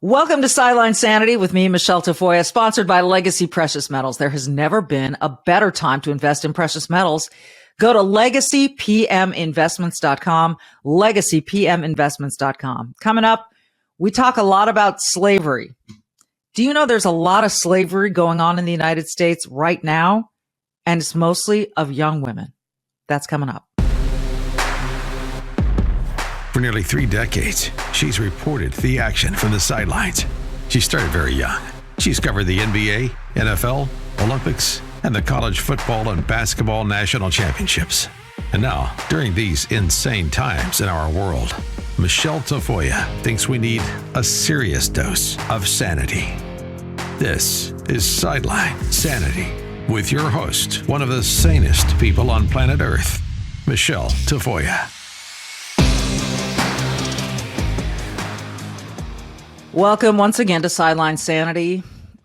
Welcome to Sideline Sanity with me, Michele Tafoya, sponsored by Legacy Precious Metals. There has never been a better time to invest in precious metals. Go to legacypminvestments.com, legacypminvestments.com. Coming up, we talk a lot about slavery. Do you know there's a lot of slavery going on in the United States right now? And it's mostly of young women. That's coming up. For nearly 3 decades, she's reported the action from the sidelines. She started very young. She's covered the NBA, NFL, Olympics, and the college football and basketball national championships. And now, during these insane times in our world, Michele Tafoya thinks we need a serious dose of sanity. This is Sideline Sanity with your host, one of the sanest people on planet Earth, Michele Tafoya. Welcome once again to Sideline Sanity.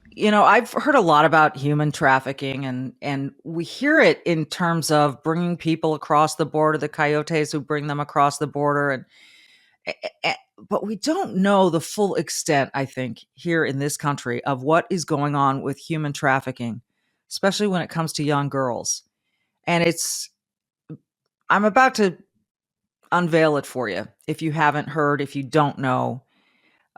You know, I've heard a lot about human trafficking, and we hear it in terms of bringing people across the border, the coyotes who bring them across the border, but we don't know the full extent, I think, here in this country of what is going on with human trafficking, especially when it comes to young girls. And I'm about to unveil it for you if you haven't heard, if you don't know.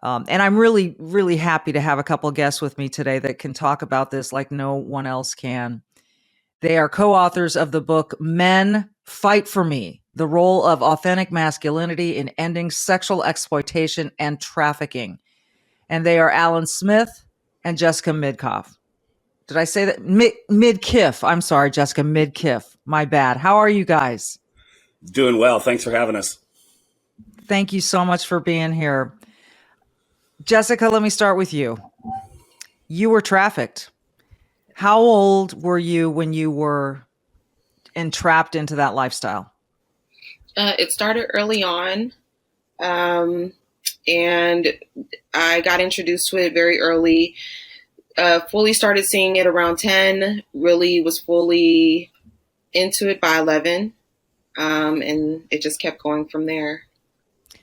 And I'm really, really happy to have a couple of guests with me today that can talk about this like no one else can. They are co-authors of the book, Men Fight for Me, The Role of Authentic Masculinity in Ending Sexual Exploitation and Trafficking. And they are Alan Smyth and Jessica Midkiff. Did I say that? Midkiff. I'm sorry, Jessica Midkiff. My bad. How are you guys? Doing well. Thanks for having us. Thank you so much for being here. Jessica, let me start with you. You were trafficked. How old were you when you were entrapped into that lifestyle? It started early on, and I got introduced to it very early. Fully started seeing it around 10, really was fully into it by 11, and it just kept going from there.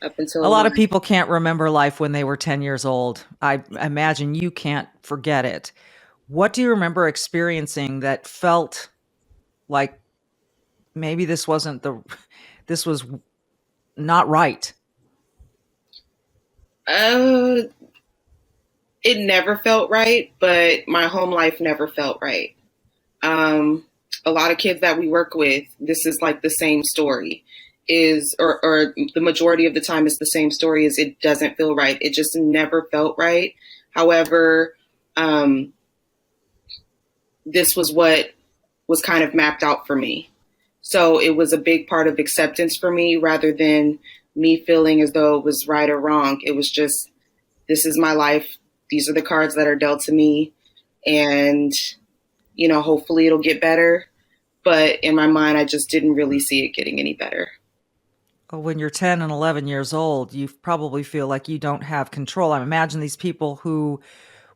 Up until a lot of people can't remember life when they were 10 years old. I imagine you can't forget it. What do you remember experiencing that felt like maybe this was not right? It never felt right, but my home life never felt right. A lot of kids that we work with, this is like the same story. Or the majority of the time it's the same story, is it doesn't feel right. It just never felt right. However, this was what was kind of mapped out for me. So it was a big part of acceptance for me rather than me feeling as though it was right or wrong. It was just, this is my life. These are the cards that are dealt to me. And, you know, hopefully it'll get better. But in my mind, I just didn't really see it getting any better. When you're 10 and 11 years old, you probably feel like you don't have control. I imagine these people who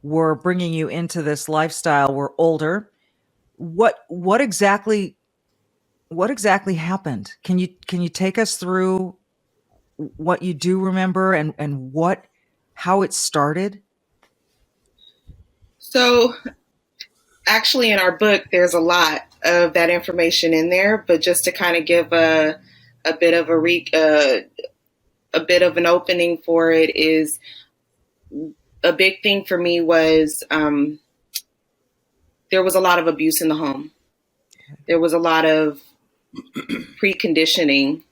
were bringing you into this lifestyle were older. What exactly happened? Can you take us through what you do remember and how it started? So actually in our book, there's a lot of that information in there, but just to kind of give a bit of a bit of an opening for it, is a big thing for me was there was a lot of abuse in the home. There was a lot of preconditioning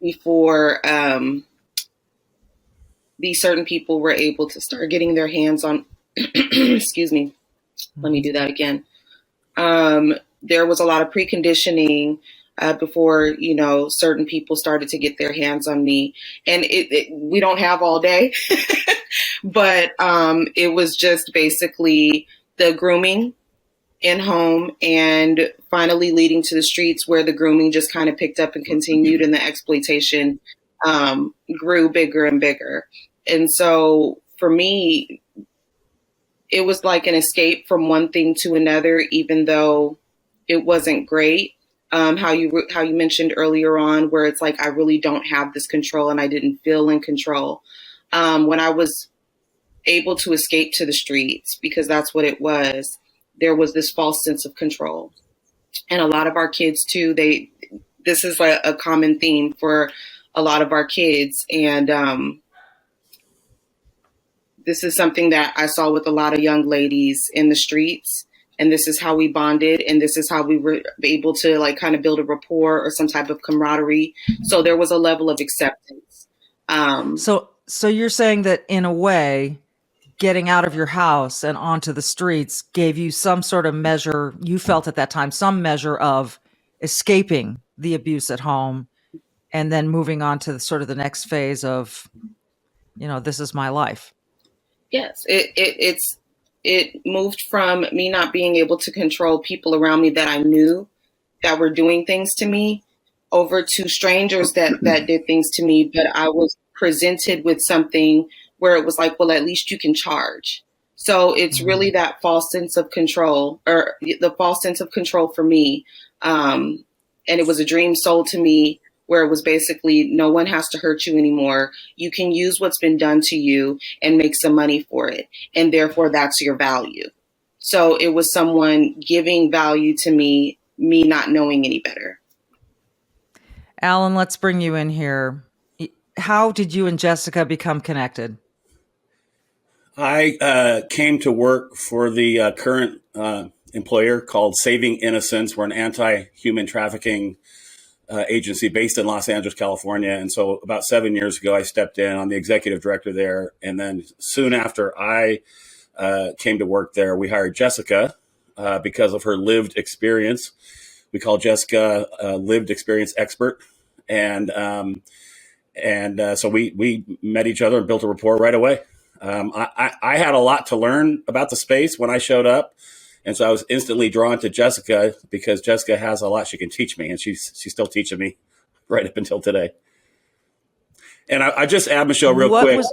before these certain people were able to start getting their hands on, excuse me, let me do that again. There was a lot of preconditioning before, you know, certain people started to get their hands on me. And we don't have all day, but it was just basically the grooming in home and finally leading to the streets, where the grooming just kind of picked up and continued and the exploitation grew bigger and bigger. And so for me, it was like an escape from one thing to another, even though it wasn't great. How you mentioned earlier on, where it's like, I really don't have this control and I didn't feel in control. When I was able to escape to the streets, because that's what it was. There was this false sense of control. And a lot of our kids too, this is a common theme for a lot of our kids. And this is something that I saw with a lot of young ladies in the streets. And this is how we bonded. And this is how we were able to like kind of build a rapport or some type of camaraderie. So there was a level of acceptance. So you're saying that in a way, getting out of your house and onto the streets gave you some sort of measure, you felt at that time, some measure of escaping the abuse at home and then moving on to sort of the next phase of, this is my life. Yes, it moved from me not being able to control people around me that I knew that were doing things to me over to strangers that did things to me. But I was presented with something where it was like, well, at least you can charge. So it's really that false sense of control, or the false sense of control for me. And it was a dream sold to me where it was basically no one has to hurt you anymore. You can use what's been done to you and make some money for it. And therefore, that's your value. So it was someone giving value to me not knowing any better. Alan, let's bring you in here. How did you and Jessica become connected? I came to work for the current employer called Saving Innocence. We're an anti-human trafficking agency based in Los Angeles, California. And so about 7 years ago, I stepped in. I'm the executive director there. And then soon after I came to work there, we hired Jessica because of her lived experience. We call Jessica a lived experience expert. And so we met each other and built a rapport right away. I had a lot to learn about the space when I showed up. And so I was instantly drawn to Jessica because Jessica has a lot she can teach me, and she's still teaching me right up until today. And I just add, Michele, real quick.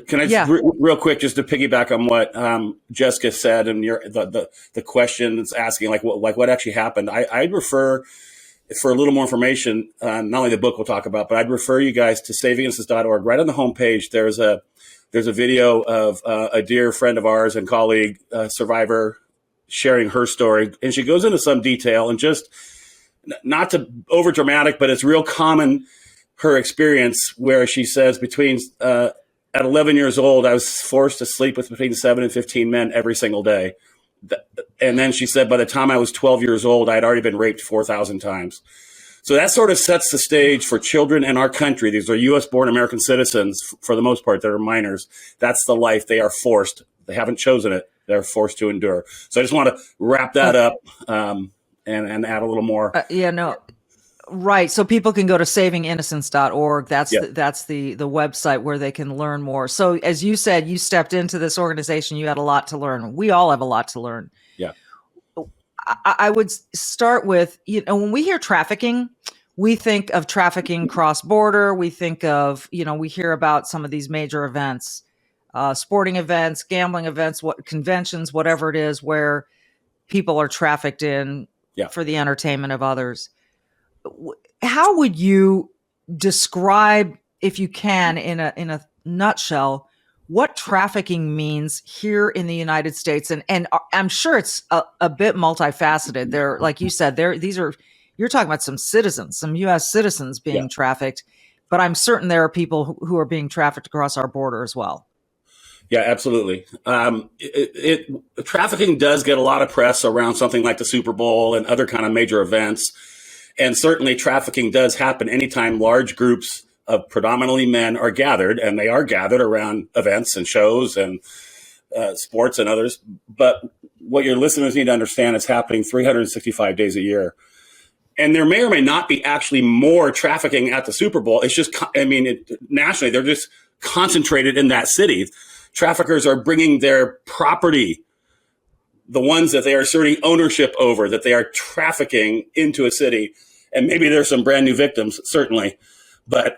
Can I just real quick, just to piggyback on what Jessica said and the question that's asking, like what actually happened? I'd refer, for a little more information, not only the book we'll talk about, but I'd refer you guys to savinginnocence.org. Right on the homepage, there's a video of a dear friend of ours and colleague, survivor, sharing her story. And she goes into some detail, and just not to over dramatic, but it's real common, her experience, where she says at 11 years old, I was forced to sleep with between 7 and 15 men every single day. And then she said, by the time I was 12 years old, I'd already been raped 4,000 times. So that sort of sets the stage for children in our country. These are U.S. born American citizens, for the most part, that are minors. That's the life they are forced. They haven't chosen it. They're forced to endure. So I just want to wrap that up and add a little more. Right. So people can go to savinginnocence.org. That's the website where they can learn more. So as you said, you stepped into this organization. You had a lot to learn. We all have a lot to learn. Yeah. I would start with, when we hear trafficking, we think of trafficking cross-border. We think of, we hear about some of these major events, sporting events, gambling events, conventions, whatever it is, where people are trafficked in for the entertainment of others. How would you describe, if you can, in a nutshell, what trafficking means here in the United States? And I'm sure it's a bit multifaceted. There, like you said, you're talking about some U.S. citizens being trafficked, but I'm certain there are people who are being trafficked across our border as well. Yeah, absolutely. Trafficking does get a lot of press around something like the Super Bowl and other kind of major events. And certainly trafficking does happen anytime large groups of predominantly men are gathered, and they are gathered around events and shows and sports and others. But what your listeners need to understand is happening 365 days a year. And there may or may not be actually more trafficking at the Super Bowl. It's just, nationally, they're just concentrated in that city. Traffickers are bringing their property, the ones that they are asserting ownership over, that they are trafficking into a city. And maybe there's some brand new victims, certainly, but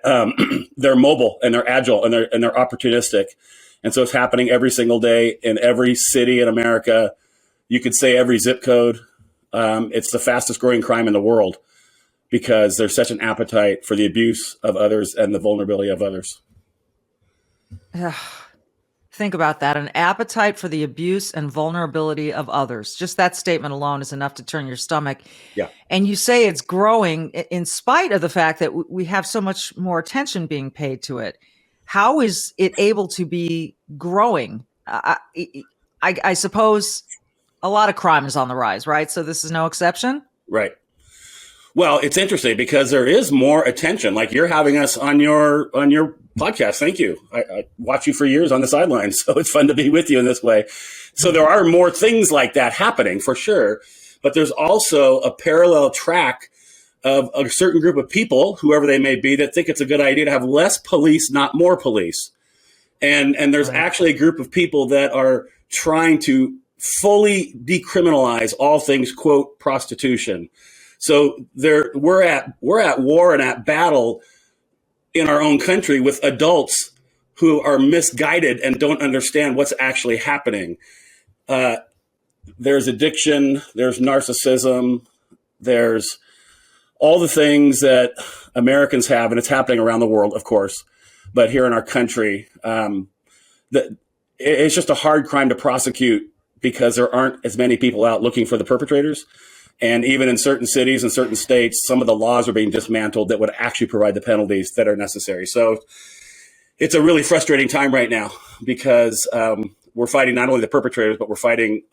they're mobile and they're agile and they're opportunistic. And so it's happening every single day in every city in America. You could say every zip code. It's the fastest growing crime in the world because there's such an appetite for the abuse of others and the vulnerability of others. think about that. An appetite for the abuse and vulnerability of others. Just that statement alone is enough to turn your stomach. Yeah. And you say it's growing in spite of the fact that we have so much more attention being paid to it. How is it able to be growing? I suppose a lot of crime is on the rise, right? So this is no exception? Right. Well, it's interesting because there is more attention. Like you're having us on your podcast. Thank you. I watched you for years on the sidelines, so it's fun to be with you in this way. So there are more things like that happening for sure. But there's also a parallel track of a certain group of people, whoever they may be, that think it's a good idea to have less police, not more police. And there's actually a group of people that are trying to fully decriminalize all things, quote, prostitution. So we're at war and at battle in our own country with adults who are misguided and don't understand what's actually happening. There's addiction, there's narcissism, there's all the things that Americans have, and it's happening around the world, of course, but here in our country, it's just a hard crime to prosecute because there aren't as many people out looking for the perpetrators. And even in certain cities and certain states, some of the laws are being dismantled that would actually provide the penalties that are necessary. So it's a really frustrating time right now because we're fighting not only the perpetrators, but we're fighting,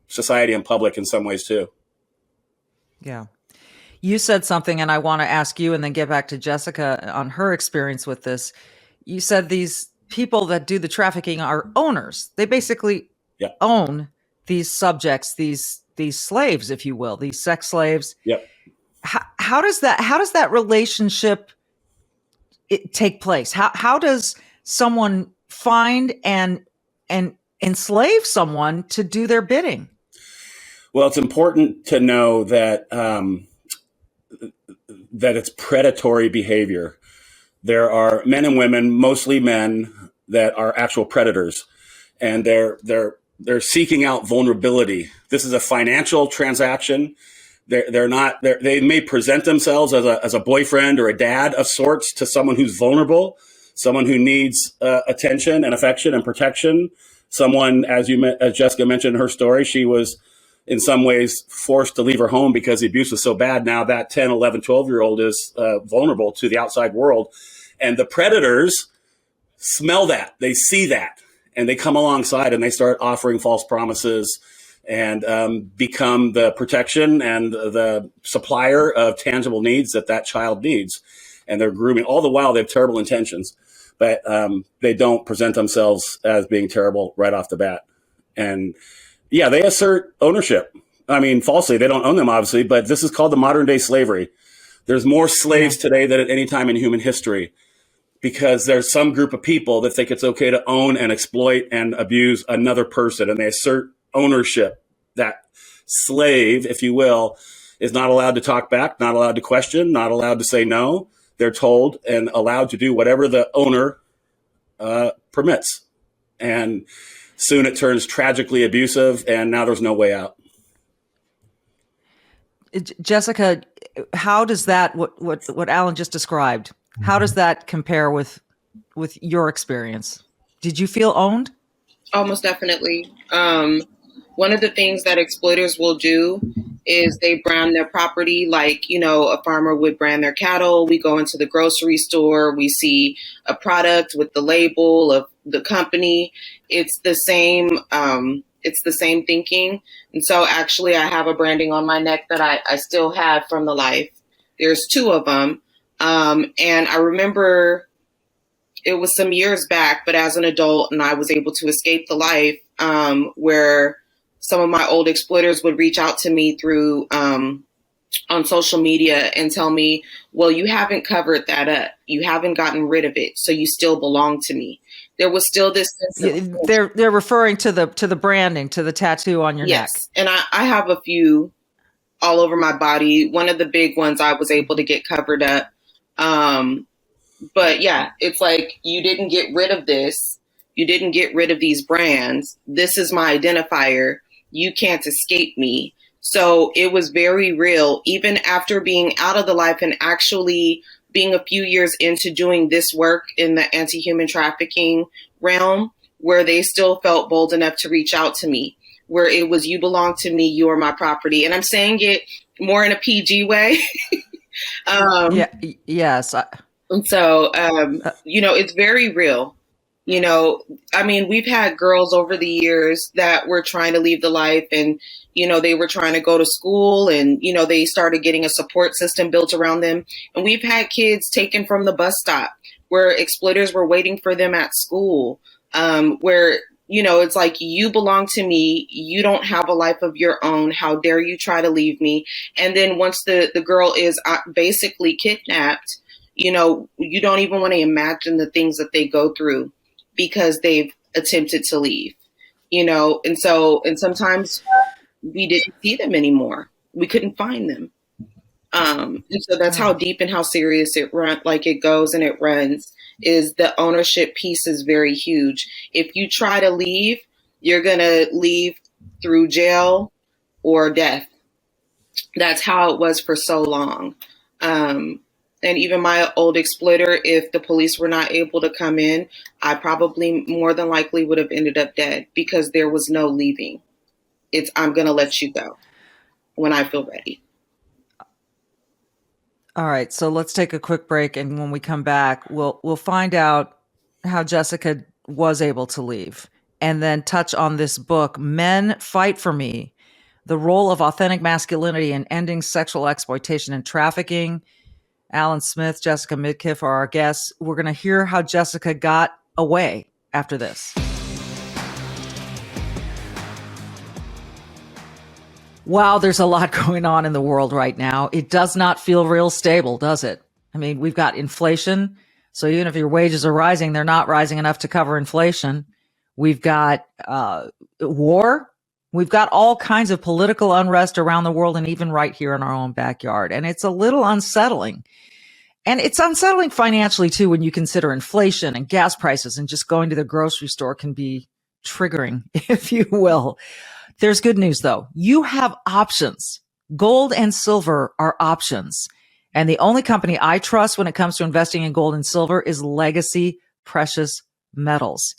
society and public in some ways too. Yeah. You said something, and I want to ask you and then get back to Jessica on her experience with this. You said these people that do the trafficking are owners. They basically own these subjects, these slaves, if you will, these sex slaves. Yep. How does that relationship take place? How does someone find and enslave someone to do their bidding? Well, it's important to know that that it's predatory behavior. There are men and women, mostly men, that are actual predators, and they're seeking out vulnerability. This is a financial transaction. They may present themselves as a boyfriend or a dad of sorts to someone who's vulnerable, someone who needs attention and affection and protection. Someone, as Jessica mentioned in her story, she was in some ways forced to leave her home because the abuse was so bad. Now that 10, 11, 12-year-old is vulnerable to the outside world. And the predators smell that. They see that. And they come alongside and they start offering false promises and become the protection and the supplier of tangible needs that child needs. And they're grooming. All the while, they have terrible intentions, but they don't present themselves as being terrible right off the bat. And yeah, they assert ownership. I mean, falsely, they don't own them, obviously, but this is called the modern day slavery. There's more slaves today than at any time in human history because there's some group of people that think it's okay to own and exploit and abuse another person, and they assert ownership. That slave, if you will, is not allowed to talk back, not allowed to question, not allowed to say no. They're told and allowed to do whatever the owner permits. And soon it turns tragically abusive, and now there's no way out. Jessica, how does that, what Alan just described, how does that compare with your experience? Did you feel owned? Almost definitely. One of the things that exploiters will do is they brand their property like, a farmer would brand their cattle. We go into the grocery store, we see a product with the label of the company. It's the same thinking. And so actually I have a branding on my neck that I still have from the life. There's two of them. And I remember it was some years back, but as an adult, and I was able to escape the life, where some of my old exploiters would reach out to me through, on social media and tell me, well, you haven't covered that up. You haven't gotten rid of it. So you still belong to me. There was still this sense of, they're referring to the branding, to the tattoo on your neck. Yes. And I have a few all over my body. One of the big ones I was able to get covered up. But yeah, it's like, you didn't get rid of this. You didn't get rid of these brands. This is my identifier. You can't escape me. So it was very real, even after being out of the life and actually being a few years into doing this work in the anti-human trafficking realm, where they still felt bold enough to reach out to me, where it was, you belong to me, you are my property. And I'm saying it more in a PG way. Yes. And so, it's very real. We've had girls over the years that were trying to leave the life, and, they were trying to go to school, and, they started getting a support system built around them. And we've had kids taken from the bus stop where exploiters were waiting for them at school, where, it's like, you belong to me. You don't have a life of your own. How dare you try to leave me? And then once the girl is basically kidnapped, you don't even want to imagine the things that they go through because they've attempted to leave, and sometimes we didn't see them anymore. We couldn't find them. And so that's how deep and how serious it goes and it runs. Is the ownership piece is very huge. If you try to leave, you're going to leave through jail or death. That's how it was for so long. And even my old exploiter, if the police were not able to come in, I probably more than likely would have ended up dead because there was no leaving. I'm going to let you go when I feel ready. All right, so let's take a quick break, and when we come back, we'll find out how Jessica was able to leave, and then touch on this book, Men Fight for Me: The Role of Authentic Masculinity in Ending Sexual Exploitation and Trafficking. Alan Smyth, Jessica Midkiff are our guests. We're going to hear how Jessica got away after this. Wow, there's a lot going on in the world right now. It does not feel real stable, does it? I mean, we've got inflation. So even if your wages are rising, they're not rising enough to cover inflation. We've got war. We've got all kinds of political unrest around the world and even right here in our own backyard. And it's a little unsettling. And it's unsettling financially, too, when you consider inflation and gas prices, and just going to the grocery store can be triggering, if you will. There's good news, though. You have options. Gold and silver are options. And the only company I trust when it comes to investing in gold and silver is Legacy Precious Metals.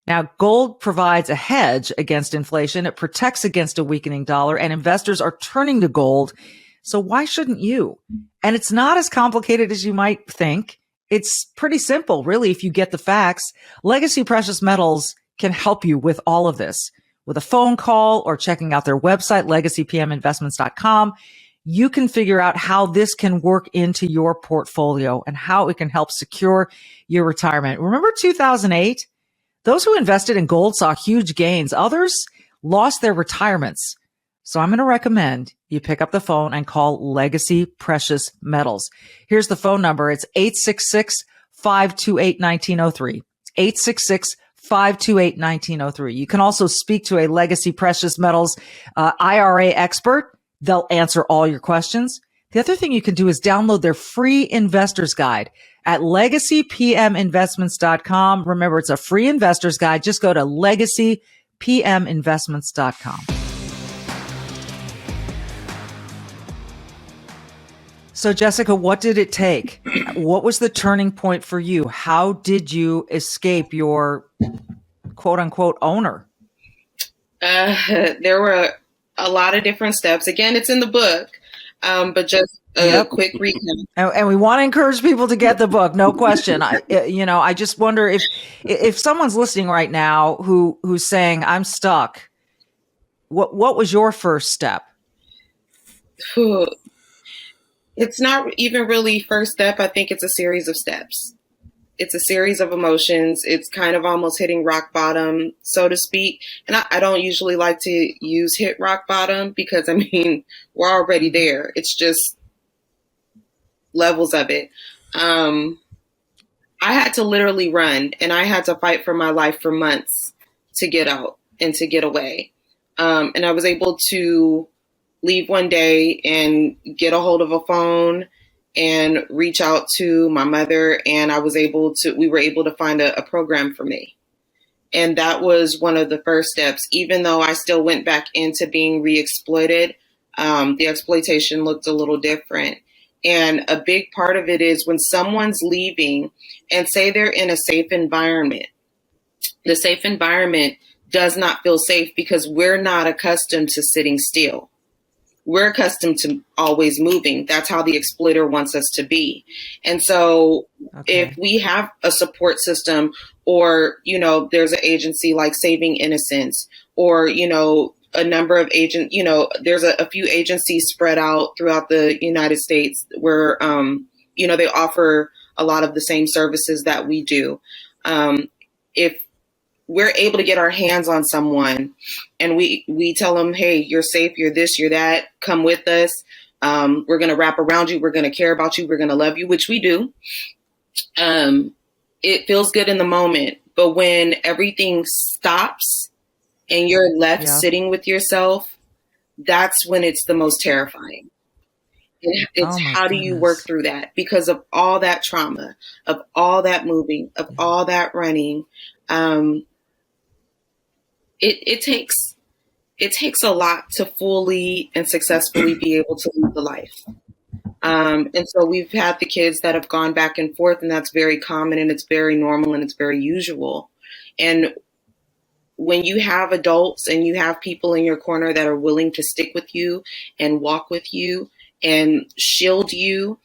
Now, gold provides a hedge against inflation. It protects against a weakening dollar, and investors are turning to gold. So why shouldn't you? And it's not as complicated as you might think. It's pretty simple, really, if you get the facts. Legacy Precious Metals can help you with all of this. With a phone call or checking out their website, legacypminvestments.com, you can figure out how this can work into your portfolio and how it can help secure your retirement. Remember 2008? Those who invested in gold saw huge gains. Others lost their retirements. So I'm going to recommend you pick up the phone and call Legacy Precious Metals. Here's the phone number. It's 866-528-1903. 866-528-1903. You can also speak to a Legacy Precious Metals IRA expert. They'll answer all your questions. The other thing you can do is download their free investor's guide at legacypminvestments.com. Remember, it's a free investor's guide. Just go to legacypminvestments.com. So, Jessica, what did it take? What was the turning point for you? How did you escape your quote unquote owner? There were a lot of different steps. Again, it's in the book, but just a quick recap. And we want to encourage people to get the book, no question. I just wonder if someone's listening right now who's saying, I'm stuck. What was your first step? It's not even really first step. I think it's a series of steps. It's a series of emotions. It's kind of almost hitting rock bottom, so to speak. And I don't usually like to use hit rock bottom because, we're already there. It's just levels of it. I had to literally run, and I had to fight for my life for months to get out and to get away. And I was able to leave one day and get a hold of a phone and reach out to my mother. And we were able to find a program for me. And that was one of the first steps. Even though I still went back into being re-exploited, the exploitation looked a little different. And a big part of it is when someone's leaving and say they're in a safe environment, The safe environment does not feel safe because we're not accustomed to sitting still. We're accustomed to always moving. That's how the exploiter wants us to be. And so if we have a support system, or, there's an agency like Saving Innocence, or, a number of there's a few agencies spread out throughout the United States where, they offer a lot of the same services that we do. If we're able to get our hands on someone and we tell them, hey, you're safe, you're this, you're that, come with us. We're going to wrap around you. We're going to care about you. We're going to love you, which we do. It feels good in the moment. But when everything stops and you're left sitting with yourself, that's when it's the most terrifying. It's how do you work through that? Because of all that trauma, of all that moving, of all that running, it takes a lot to fully and successfully be able to live the life. And so we've had the kids that have gone back and forth, and that's very common and it's very normal and it's very usual. And when you have adults and you have people in your corner that are willing to stick with you and walk with you and shield you,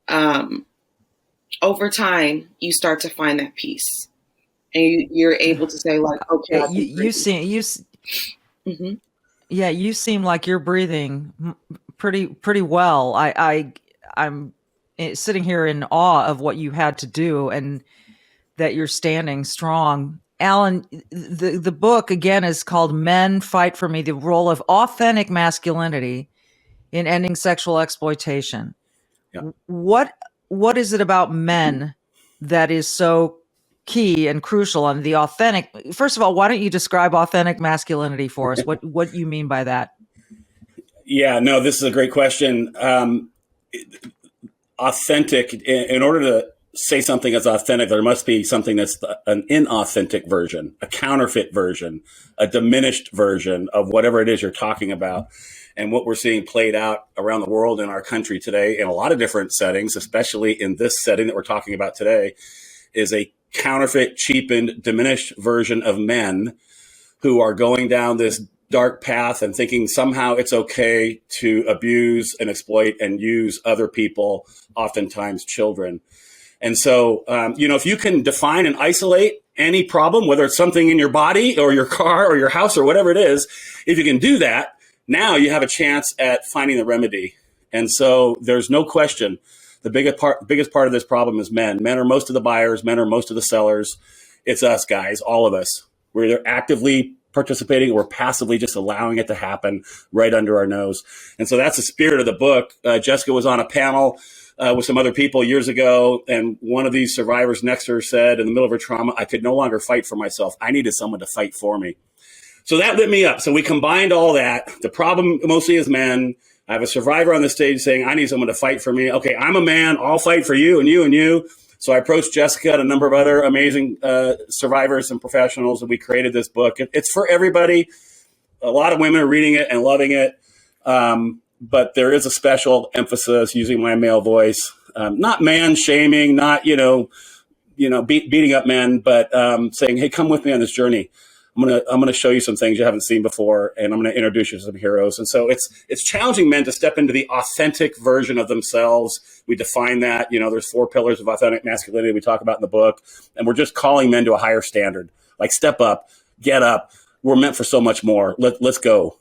over time, you start to find that peace. And you're able to say, like, okay, you seem like you're breathing pretty well. I'm sitting here in awe of what you had to do and that you're standing strong. Alan, the book again is called Men Fight for Me: The Role of Authentic Masculinity in Ending Sexual Exploitation. Yeah. What is it about men that is so key and crucial on the authentic? First of all, why don't you describe authentic masculinity for us? What you mean by that? Yeah, no, this is a great question. Authentic, in order to say something as authentic, there must be something that's an inauthentic version, a counterfeit version, a diminished version of whatever it is you're talking about. And what we're seeing played out around the world in our country today in a lot of different settings, especially in this setting that we're talking about today, is a counterfeit, cheapened, diminished version of men who are going down this dark path and thinking somehow it's okay to abuse and exploit and use other people, oftentimes children. And so, if you can define and isolate any problem, whether it's something in your body or your car or your house or whatever it is, if you can do that, now you have a chance at finding the remedy. And so there's no question. The biggest part of this problem is men. Men are most of the buyers. Men are most of the sellers. It's us guys, all of us. We're either actively participating or passively just allowing it to happen right under our nose. And so that's the spirit of the book. Jessica was on a panel with some other people years ago, and one of these survivors next to her said, in the middle of her trauma, I could no longer fight for myself. I needed someone to fight for me. So that lit me up. So we combined all that. The problem mostly is men. I have a survivor on the stage saying, I need someone to fight for me. Okay, I'm a man. I'll fight for you and you and you. So I approached Jessica and a number of other amazing survivors and professionals, and we created this book. It's for everybody. A lot of women are reading it and loving it. But there is a special emphasis using my male voice, not man shaming, not, beating up men, but saying, hey, come with me on this journey. I'm gonna show you some things you haven't seen before, and I'm gonna introduce you to some heroes. And so it's challenging men to step into the authentic version of themselves. We define that. There's 4 pillars of authentic masculinity we talk about in the book, and we're just calling men to a higher standard. Like, step up, get up. We're meant for so much more. Let's go.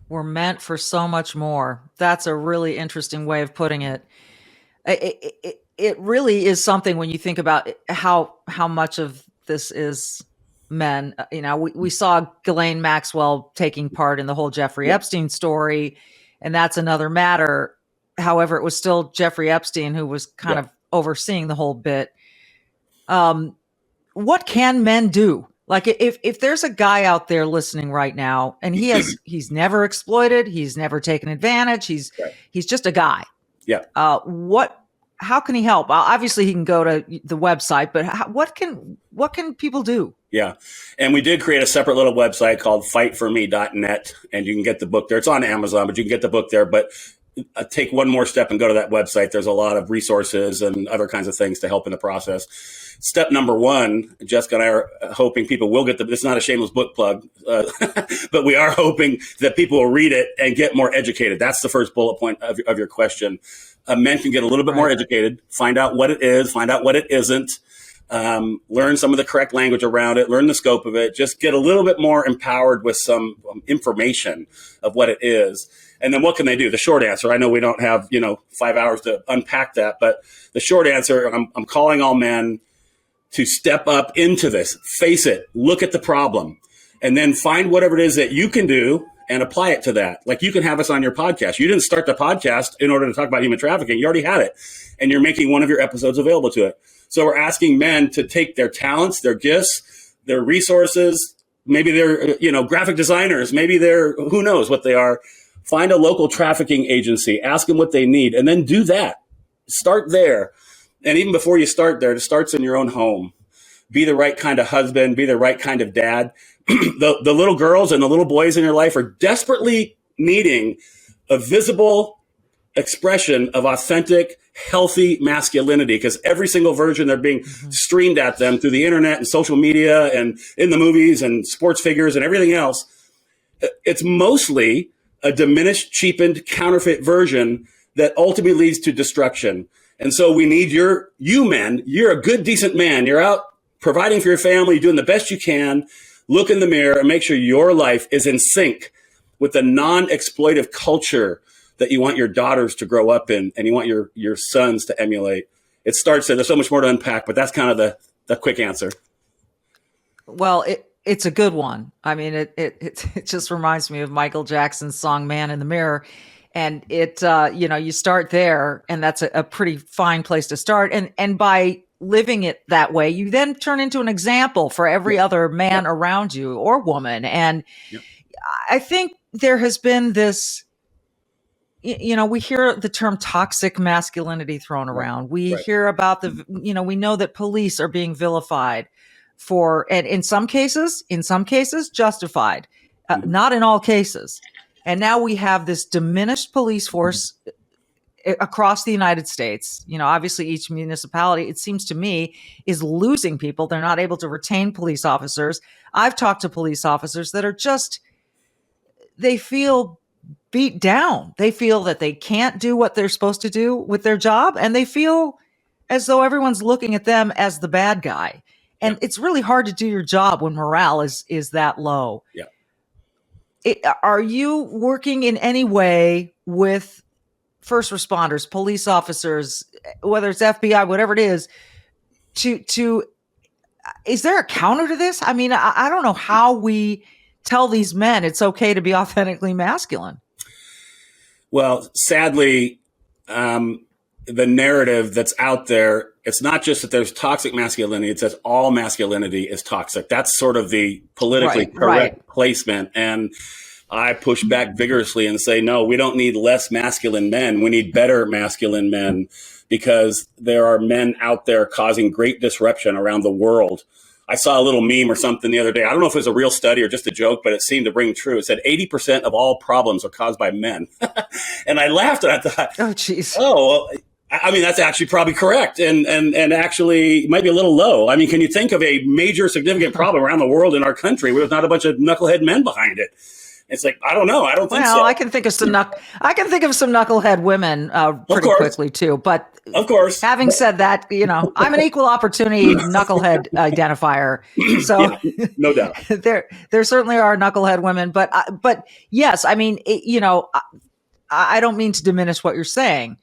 We're meant for so much more. That's a really interesting way of putting it. It really is something when you think about how much of this is men. We saw Ghislaine Maxwell taking part in the whole Jeffrey Epstein story, and that's another matter. However, it was still Jeffrey Epstein who was kind of overseeing the whole bit. What can men do? Like, if there's a guy out there listening right now and he's never exploited, he's never taken advantage, he's just a guy. Yeah. How can he help? Obviously, he can go to the website, but what can people do? Yeah. And we did create a separate little website called fightforme.net, and you can get the book there. It's on Amazon, but you can get the book there. But take one more step and go to that website. There's a lot of resources and other kinds of things to help in the process. Step number one, Jessica and I are hoping people will get it's not a shameless book plug, but we are hoping that people will read it and get more educated. That's the first bullet point of your question. Men can get a little bit more educated, find out what it is, find out what it isn't, learn some of the correct language around it, learn the scope of it, just get a little bit more empowered with some information of what it is. And then what can they do? The short answer, I know we don't have, 5 hours to unpack that, but the short answer, I'm calling all men to step up into this, face it, look at the problem, and then find whatever it is that you can do and apply it to that. Like, you can have us on your podcast. You didn't start the podcast in order to talk about human trafficking. You already had it, and you're making one of your episodes available to it. So we're asking men to take their talents, their gifts, their resources. Maybe they're, graphic designers. Maybe they're, who knows what they are. Find a local trafficking agency, ask them what they need, and then do that. Start there. And even before you start there, it starts in your own home. Be the right kind of husband, be the right kind of dad. The little girls and the little boys in your life are desperately needing a visible expression of authentic, healthy masculinity, because every single version they're being streamed at them through the internet and social media and in the movies and sports figures and everything else. It's mostly a diminished, cheapened, counterfeit version that ultimately leads to destruction. And so we need you men, you're a good, decent man. You're out providing for your family, doing the best you can. Look in the mirror and make sure your life is in sync with the non-exploitive culture that you want your daughters to grow up in and you want your sons to emulate. It starts there. There's so much more to unpack, but that's kind of the quick answer. Well, it's a good one. I mean, it just reminds me of Michael Jackson's song "Man in the Mirror." And you start there, and that's a pretty fine place to start. And by living it that way, you then turn into an example for every other man around you or woman. And I think there has been this, we hear the term toxic masculinity thrown around. We hear about we know that police are being vilified and in some cases justified, not in all cases. And now we have this diminished police force across the United States. Obviously each municipality, it seems to me, is losing people. They're not able to retain police officers. I've talked to police officers that are they feel beat down. They feel that they can't do what they're supposed to do with their job. And they feel as though everyone's looking at them as the bad guy. And it's really hard to do your job when morale is that low. Yeah. Are you working in any way with first responders, police officers, whether it's FBI, whatever it is, is there a counter to this? I mean, I don't know how we tell these men it's okay to be authentically masculine. Well, sadly, the narrative that's out there, it's not just that there's toxic masculinity, it says all masculinity is toxic. That's sort of the politically correct placement. And I push back vigorously and say, no, we don't need less masculine men. We need better masculine men, because there are men out there causing great disruption around the world. I saw a little meme or something the other day. I don't know if it was a real study or just a joke, but it seemed to ring true. It said 80% of all problems are caused by men. And I laughed and I thought, oh, geez. Oh, well, I mean, that's actually probably correct and actually might be a little low. I mean, can you think of a major significant problem around the world in our country where there's not a bunch of knucklehead men behind it? It's like, I don't know. I don't think so. Well, I can think of some knucklehead women pretty quickly too. But of course, having said that, I'm an equal opportunity knucklehead identifier. So no doubt, there certainly are knucklehead women. But yes, I mean, I don't mean to diminish what you're saying.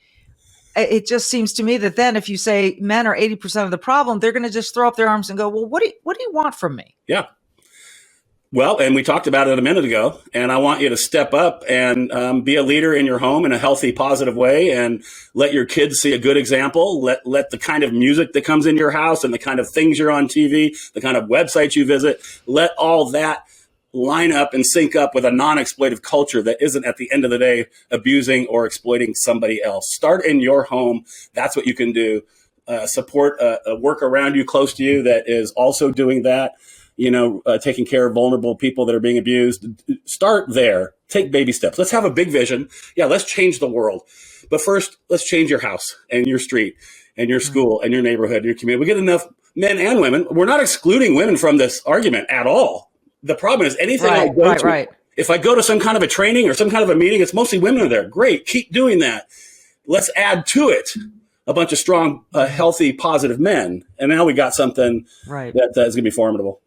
It just seems to me that then if you say men are 80% of the problem, they're going to just throw up their arms and go, well, what do you want from me? Yeah. Well, and we talked about it a minute ago, and I want you to step up and be a leader in your home in a healthy, positive way, and let your kids see a good example. Let the kind of music that comes into your house and the kind of things you're on TV, the kind of websites you visit, let all that line up and sync up with a non-exploitive culture that isn't, at the end of the day, abusing or exploiting somebody else. Start in your home. That's what you can do. Support a work around you, close to you, that is also doing that. Taking care of vulnerable people that are being abused. Start there take baby steps. Let's have a big vision. Yeah, let's change the world. But first, let's change your house and your street and your school and your neighborhood and your community. We get enough men and women. We're not excluding women from this argument at all. The problem is anything I go to, if I go to some kind of a training or some kind of a meeting, it's mostly women are there. Great. Keep doing that. Let's add to it a bunch of strong, healthy, positive men. And now we got something that is going to be formidable.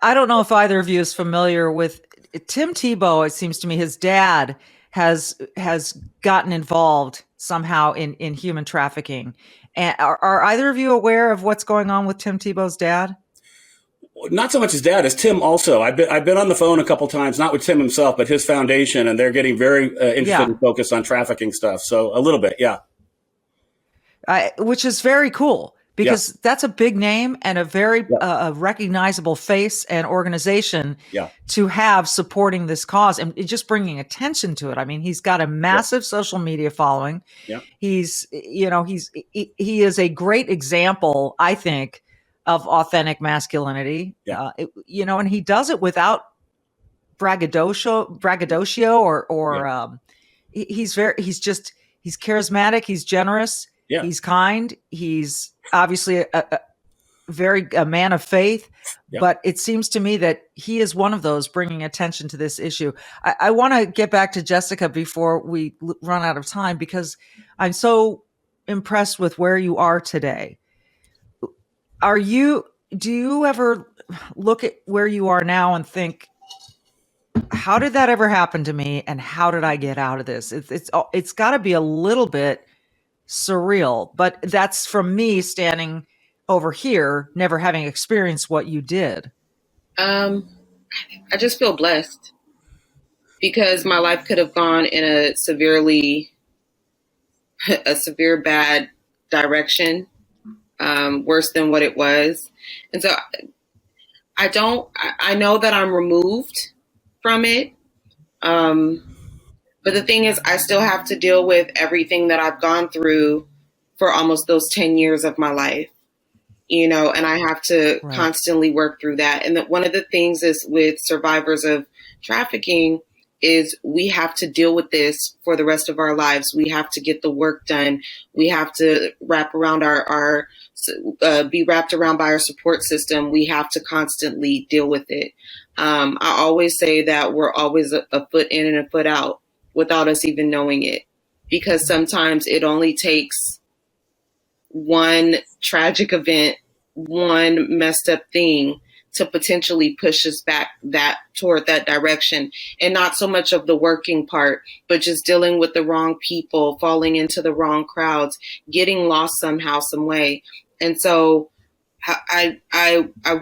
I don't know if either of you is familiar with Tim Tebow. It seems to me his dad has gotten involved somehow in human trafficking. And are either of you aware of what's going on with Tim Tebow's dad? Not so much his dad as Tim also. I've been on the phone a couple times, not with Tim himself, but his foundation, and they're getting very interested and focused on trafficking stuff. So a little bit, yeah. Which is very cool, because that's a big name and a very recognizable face and organization to have supporting this cause and just bringing attention to it. I mean, he's got a massive social media following. Yeah. He is a great example, I think, of authentic masculinity. Yeah. And he does it without braggadocio or he's charismatic. He's generous. Yeah. He's kind. He's obviously a man of faith, but it seems to me that he is one of those bringing attention to this issue. I want to get back to Jessica before we run out of time, because I'm so impressed with where you are today. Do you ever look at where you are now and think, how did that ever happen to me? And how did I get out of this? It's got to be a little bit surreal, but that's from me standing over here, never having experienced what you did. I just feel blessed because my life could have gone in a severe bad direction, worse than what it was. And so I know that I'm removed from it. But the thing is, I still have to deal with everything that I've gone through for almost those 10 years of my life, and I have to constantly work through that. And one of the things is with survivors of trafficking is we have to deal with this for the rest of our lives. We have to get the work done. We have to wrap around be wrapped around by our support system. We have to constantly deal with it. I always say that we're always a foot in and a foot out, without us even knowing it, because sometimes it only takes one tragic event, one messed up thing to potentially push us back toward that direction. And not so much of the working part, but just dealing with the wrong people, falling into the wrong crowds, getting lost somehow, some way. And so I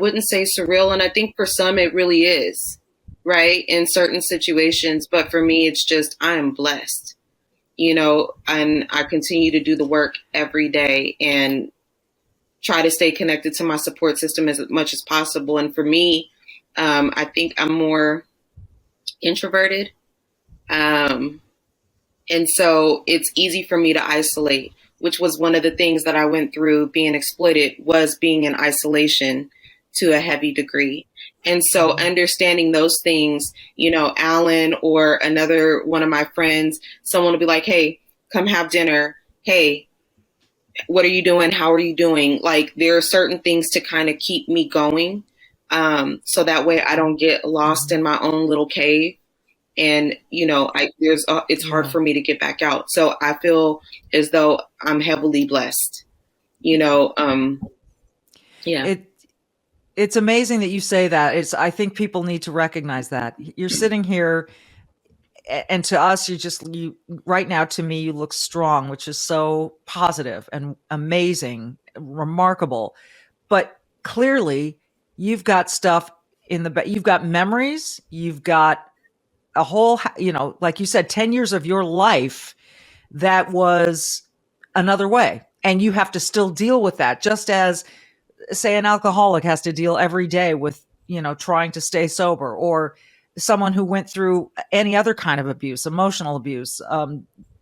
wouldn't say surreal. And I think for some it really is. Right. In certain situations. But for me, it's just, I am blessed, and I continue to do the work every day and try to stay connected to my support system as much as possible. And for me, I think I'm more introverted. And so it's easy for me to isolate, which was one of the things that I went through being exploited, was being in isolation to a heavy degree. And so understanding those things, Alan or another one of my friends, someone will be like, hey, come have dinner. Hey, what are you doing? How are you doing? Like, there are certain things to kind of keep me going. So that way I don't get lost in my own little cave. And, it's hard for me to get back out. So I feel as though I'm heavily blessed, It's amazing that you say that. I think people need to recognize that. You're sitting here, and to us, you right now, to me, you look strong, which is so positive and amazing, remarkable. But clearly, you've got stuff you've got memories, you've got a whole, like you said, 10 years of your life that was another way. And you have to still deal with that, just as, say, an alcoholic has to deal every day with, trying to stay sober, or someone who went through any other kind of abuse, emotional abuse,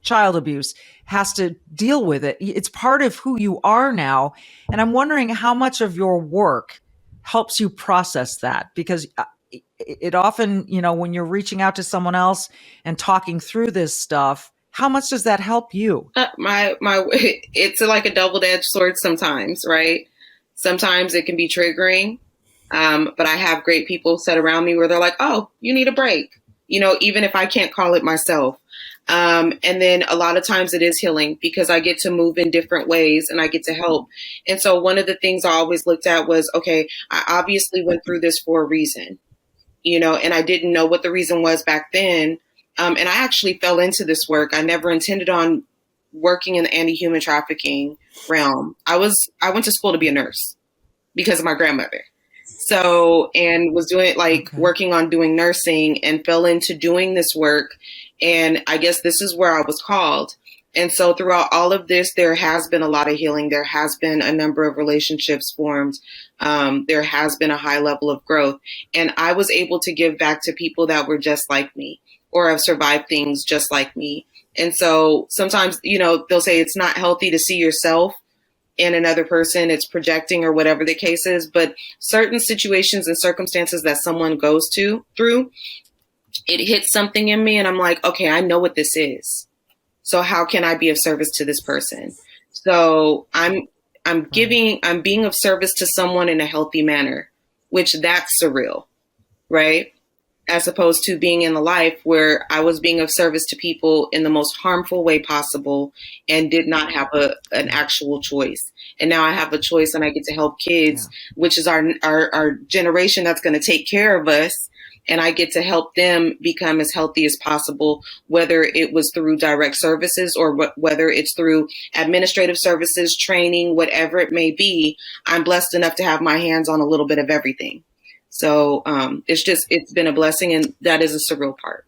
child abuse, has to deal with it. It's part of who you are now. And I'm wondering how much of your work helps you process that, because it often, when you're reaching out to someone else and talking through this stuff, how much does that help you? It's like a double-edged sword sometimes, right? Sometimes it can be triggering. But I have great people set around me where they're like, oh, you need a break, even if I can't call it myself. And then a lot of times it is healing because I get to move in different ways and I get to help. And so one of the things I always looked at was, okay, I obviously went through this for a reason, and I didn't know what the reason was back then. And I actually fell into this work. I never intended on working in the anti-human trafficking realm. I went to school to be a nurse because of my grandmother. So, and was doing working on doing nursing and fell into doing this work. And I guess this is where I was called. And so throughout all of this, there has been a lot of healing. There has been a number of relationships formed. There has been a high level of growth. And I was able to give back to people that were just like me or have survived things just like me. And so sometimes, they'll say it's not healthy to see yourself in another person, it's projecting or whatever the case is. But certain situations and circumstances that someone goes through, it hits something in me and I'm like, okay, I know what this is. So how can I be of service to this person? So I'm being of service to someone in a healthy manner, which that's surreal, right? As opposed to being in the life where I was being of service to people in the most harmful way possible and did not have an actual choice. And now I have a choice and I get to help kids, which is our generation that's going to take care of us. And I get to help them become as healthy as possible, whether it was through direct services or whether it's through administrative services, training, whatever it may be. I'm blessed enough to have my hands on a little bit of everything. So it's been a blessing, and that is a surreal part.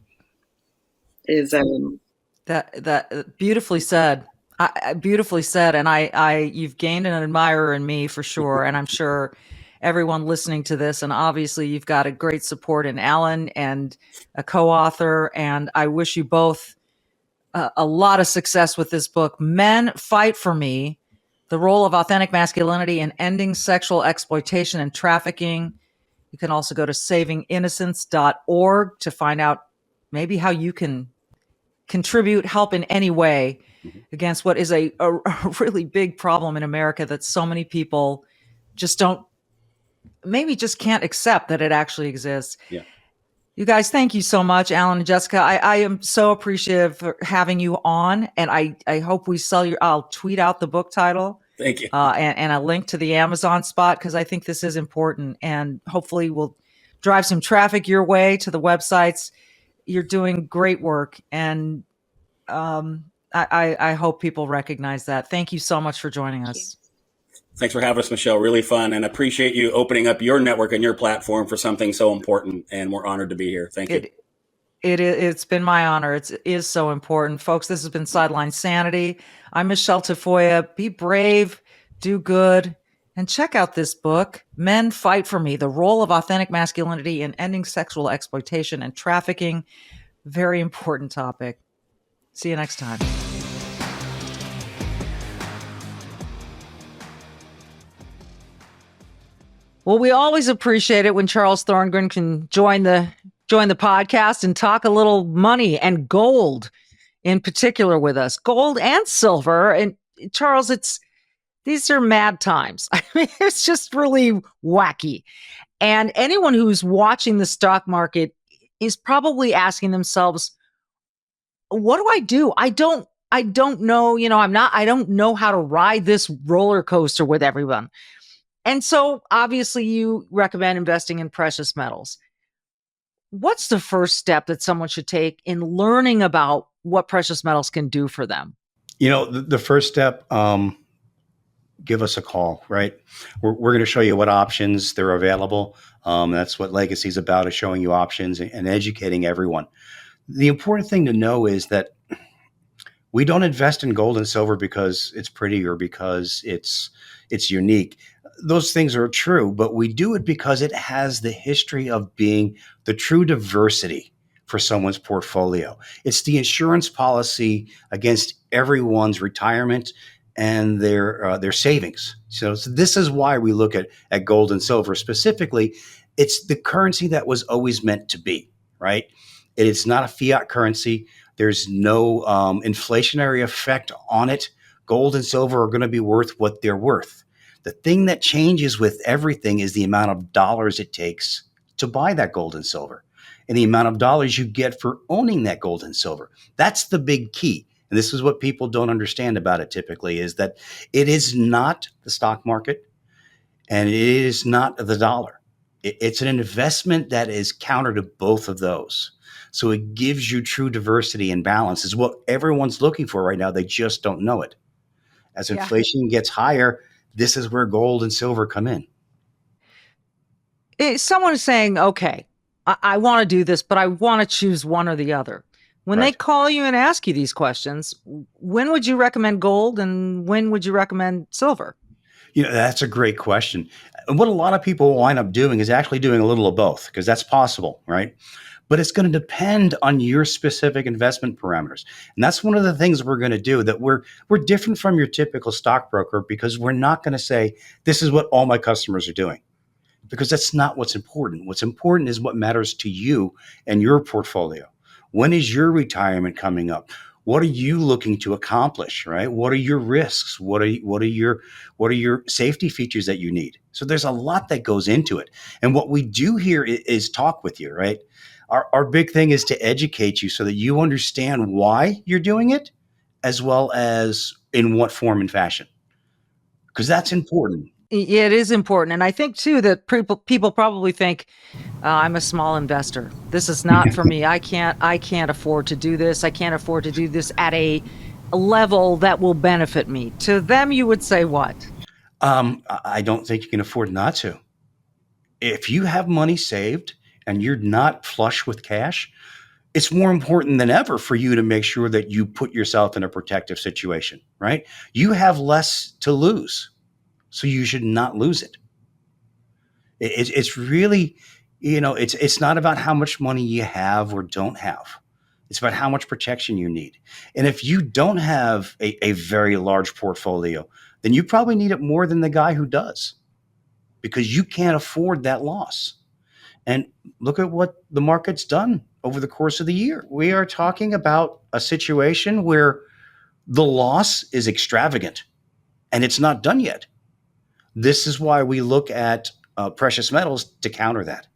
That beautifully said. Beautifully said. And you've gained an admirer in me for sure. And I'm sure everyone listening to this, and obviously you've got a great support in Alan and a co-author. And I wish you both a lot of success with this book. Men Fight for Me: The Role of Authentic Masculinity in Ending Sexual Exploitation and Trafficking. You can also go to savinginnocence.org to find out maybe how you can contribute, help in any way against what is a really big problem in America that so many people just can't accept that it actually exists. Yeah. You guys, thank you so much, Alan and Jessica. I am so appreciative for having you on, and I hope I'll tweet out the book title. Thank you. And a link to the Amazon spot, because I think this is important, and hopefully we'll drive some traffic your way to the websites. You're doing great work, and I hope people recognize that. Thank you so much for joining us. Thanks for having us, Michele. Really fun, and appreciate you opening up your network and your platform for something so important, and we're honored to be here. Thank you. It's been my honor. It is so important. Folks, this has been Sideline Sanity. I'm Michele Tafoya. Be brave, do good, and check out this book, Men Fight for Me: The Role of Authentic Masculinity in Ending Sexual Exploitation and Trafficking. Very important topic. See you next time. Well, we always appreciate it when Charles Thorngren can join the podcast and talk a little money and gold in particular with us. Gold and silver. And Charles, these are mad times. I mean, it's just really wacky. And anyone who's watching the stock market is probably asking themselves, what do I do? I don't know, I don't know how to ride this roller coaster with everyone. And so obviously you recommend investing in precious metals. What's the first step that someone should take in learning about what precious metals can do for them? The first step, give us a call, right? We're going to show you what options there are available. That's what Legacy is about, is showing you options and educating everyone. The important thing to know is that we don't invest in gold and silver because it's pretty or because it's unique. Those things are true, but we do it because it has the history of being the true diversity for someone's portfolio. It's the insurance policy against everyone's retirement and their savings. So this is why we look at gold and silver specifically. It's the currency that was always meant to be, right? It is not a fiat currency. There's no inflationary effect on it. Gold and silver are going to be worth what they're worth. The thing that changes with everything is the amount of dollars it takes to buy that gold and silver and the amount of dollars you get for owning that gold and silver. That's the big key. And this is what people don't understand about it typically, is that it is not the stock market and it is not the dollar. It's an investment that is counter to both of those. So it gives you true diversity and balance is what everyone's looking for right now. They just don't know it. As inflation gets higher, this is where gold and silver come in. Someone is saying, okay, I want to do this, but I want to choose one or the other. When they call you and ask you these questions, when would you recommend gold and when would you recommend silver? That's a great question. And what a lot of people wind up doing is actually doing a little of both, because that's possible, right? But it's going to depend on your specific investment parameters. And that's one of the things we're going to do, that we're different from your typical stockbroker, because we're not going to say, this is what all my customers are doing, because that's not what's important. What's important is what matters to you and your portfolio. When is your retirement coming up? What are you looking to accomplish, right? What are your risks? What are your safety features that you need? So there's a lot that goes into it. And what we do here is talk with you, right? Our big thing is to educate you so that you understand why you're doing it, as well as in what form and fashion, because that's important. Yeah, it is important. And I think too that people probably think, I'm a small investor. This is not for me. I can't afford to do this. I can't afford to do this at a level that will benefit me. To them, you would say what? I don't think you can afford not to. If you have money saved and you're not flush with cash, it's more important than ever for you to make sure that you put yourself in a protective situation, right? You have less to lose, so you should not lose it. It's really, it's not about how much money you have or don't have. It's about how much protection you need. And if you don't have a very large portfolio, then you probably need it more than the guy who does, because you can't afford that loss. And look at what the market's done over the course of the year. We are talking about a situation where the loss is extravagant and it's not done yet. This is why we look at precious metals to counter that.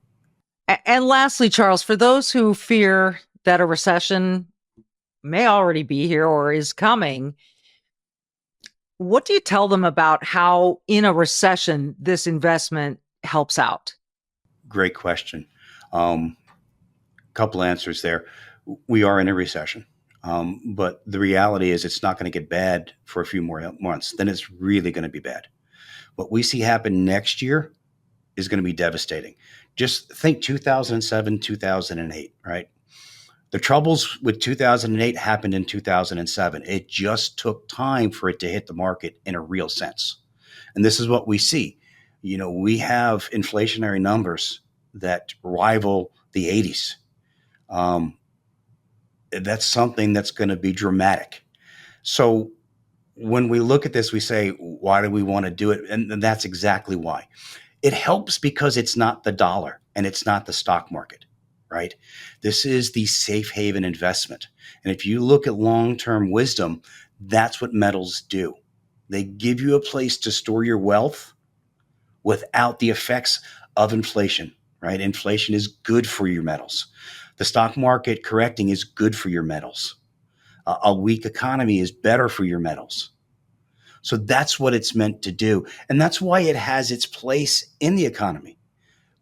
And lastly, Charles, for those who fear that a recession may already be here or is coming, what do you tell them about how in a recession this investment helps out? Great question. Couple answers there. We are in a recession, but the reality is it's not going to get bad for a few more months. Then it's really going to be bad. What we see happen next year is going to be devastating. Just think 2007, 2008, right? The troubles with 2008 happened in 2007. It just took time for it to hit the market in a real sense. And this is what we see. We have inflationary numbers that rival the 80s. That's something that's going to be dramatic. So when we look at this, we say, why do we want to do it? And that's exactly why. It helps because it's not the dollar and it's not the stock market, right? This is the safe haven investment. And if you look at long-term wisdom, that's what metals do. They give you a place to store your wealth without the effects of inflation, right? Inflation is good for your metals. The stock market correcting is good for your metals. A weak economy is better for your metals. So that's what it's meant to do. And that's why it has its place in the economy.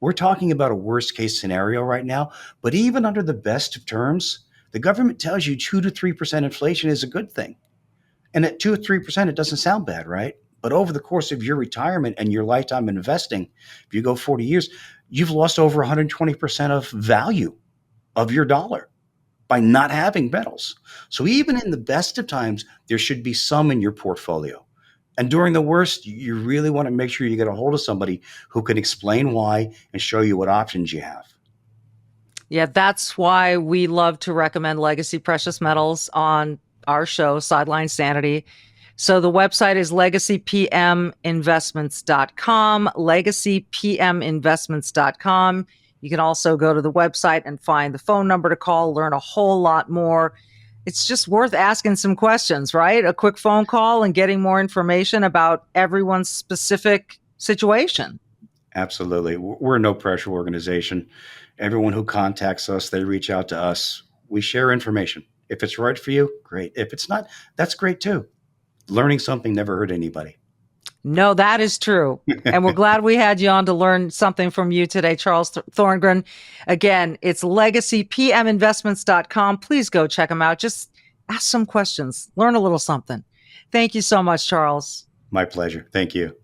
We're talking about a worst case scenario right now, but even under the best of terms, the government tells you 2 to 3% inflation is a good thing. And at 2 or 3%, it doesn't sound bad, right? But over the course of your retirement and your lifetime investing, if you go 40 years, you've lost over 120% of value of your dollar by not having metals. So even in the best of times, there should be some in your portfolio. And during the worst, you really want to make sure you get a hold of somebody who can explain why and show you what options you have. Yeah, that's why we love to recommend legacy precious metals on our show, Sideline Sanity. So the website is legacypminvestments.com, legacypminvestments.com. You can also go to the website and find the phone number to call, learn a whole lot more. It's just worth asking some questions, right? A quick phone call and getting more information about everyone's specific situation. Absolutely. We're a no pressure organization. Everyone who contacts us, they reach out to us. We share information. If it's right for you, great. If it's not, that's great too. Learning something never hurt anybody. No, that is true. And we're glad we had you on to learn something from you today, Charles Thorngren. Again, it's legacypminvestments.com. Please go check them out. Just ask some questions, learn a little something. Thank you so much, Charles. My pleasure. Thank you.